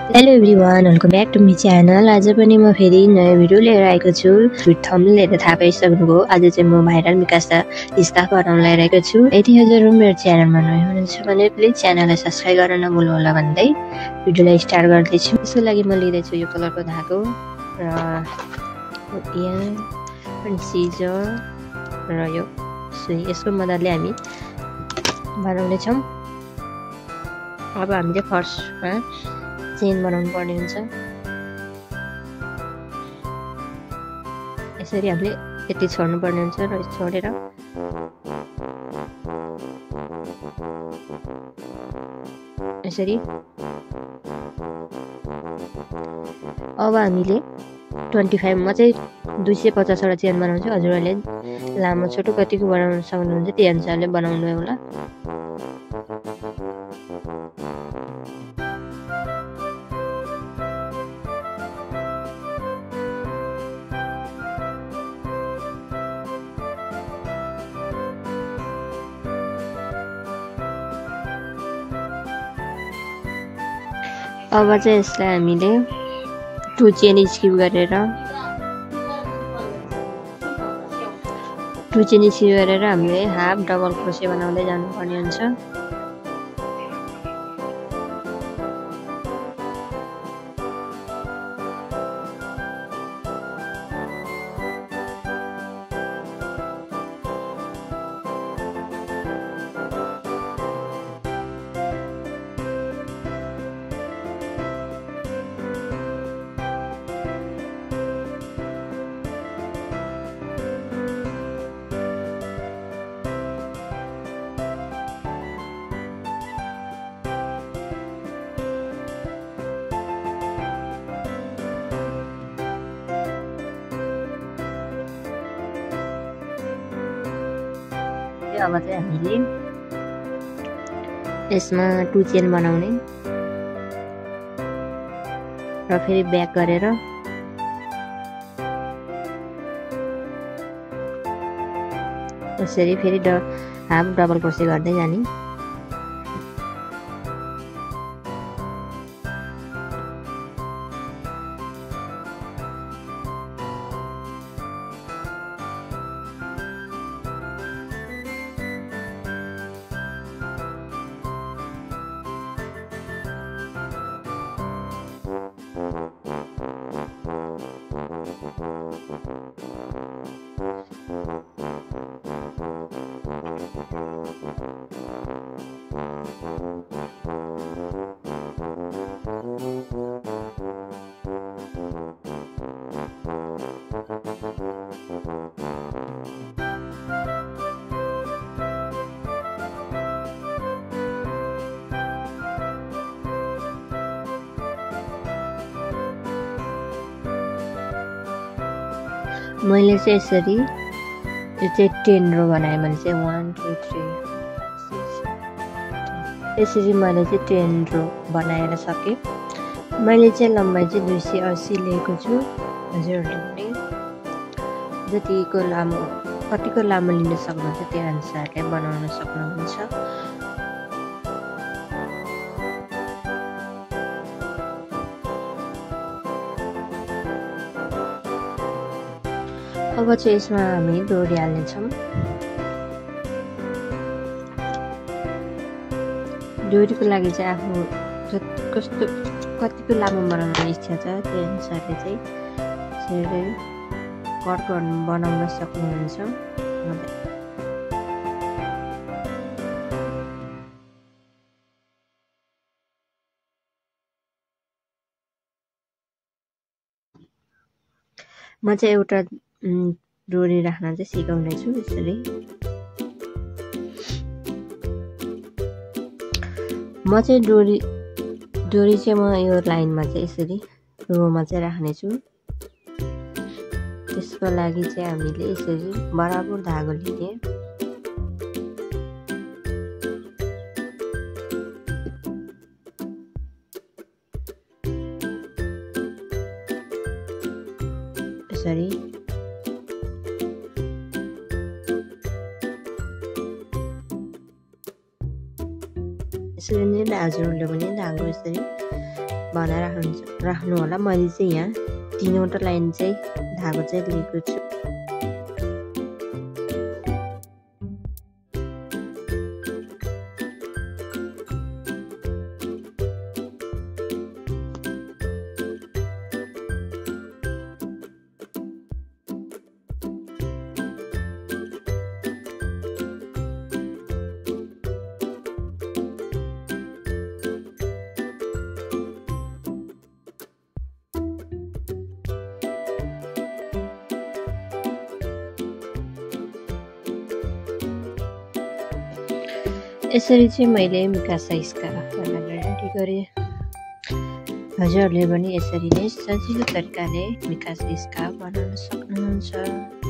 Hello everyone, welcome back to my channel. आज पनि म फेरि नयाँ भिडियो लिएर आएको छु। थम्बनेल हेरेर थाहा पाइसक्नुभयो, आज चाहिँ म भाइरल मिकासा स्कार्फ बनाउन लगाइरहेको छु। यदि हजुर मेरो च्यानलमा नयाँ हुनुहुन्छ भने प्लिज च्यानललाई सब्स्क्राइब गर्न नभुल्नु होला भन्दै भिडियोलाई स्टार्ट गर्दैछु। यसको लागि म लिँदैछु यो कलरको धागो र यहाँ अनि सिजर र यो सुई। यसको मद्दतले हामी बनाउनेछौँ। अब हामीले फर्स्टमा चेन बनाउनु पर्ने हुन्छ। यसरी हामीले यति छोड्नु पर्ने हुन्छ र छोडेर यसरी अब हामीले 25 मा चाहिँ 250 वटा चेन बनाउँछु। हजुरहरूले लामो छोटो कतिको बनाउन सक्नुहुन्छ त्यही अनुसारले बनाउनु होला। अब चाहिँ यसलाई हामीले 2 चेन स्किप गरेर हामीले हाफ डबल क्रोशे बनाउँदै जानुपर्ने हुन्छ। अब चाहिँ हामीले यसमा 2 चेन बनाउने र फेरि ब्याक गरेर यसरी फेरि हाफ डबल क्रोशे गर्दै जाने। मैले चाहिँ यसरी यो चाहिँ 10 रो बनाएँ। मैले चाहिँ 1 2 3 यसरी मैले चाहिँ 10 रो बनाएर सकेँ। मैले चाहिँ लम्बाइ चाहिँ 280 लिएको छु। हजुरहरूले पनि जतिको लामो कतिको लामो लिन सक्नुहुन्छ त्यही अनुसारले बनाउन सक्नुहुन्छ। अब चाहिँ यसमा हामी डोरी हाल्नेछौँ। डोरीको लागि चाहिँ आफू कतिको लामो बनाउन इच्छा छ त्यही अनुसारले चाहिँ यसरी कट बनाउन सक्नुहुन्छ। म चाहिँ एउटा डोरी राख्न चाहिँ सिकाउने छु। यसरी म चाहिँ डोरी चाहिँ म यो लाइनमा चाहिँ यसरी रोमा चाहिँ राख्ने छु। त्यसको लागि चाहिँ हामीले यसरी बराबर धागो लिने। यसरी यसरी नै हजुरहरूले पनि धागो यसरी भनेर राख्नु होला। मैले चाहिँ यहाँ 3वटा लाइन चाहिँ धागो चाहिँ लिएको छु। यसरी चाहिँ मैले मिकासा स्कार्फ बनाएर रेडी गरेँ। हजुरहरूले पनि यसरी नै सजिलो तरिकाले मिकासा स्कार्फ बनाउन सक्नुहुन्छ।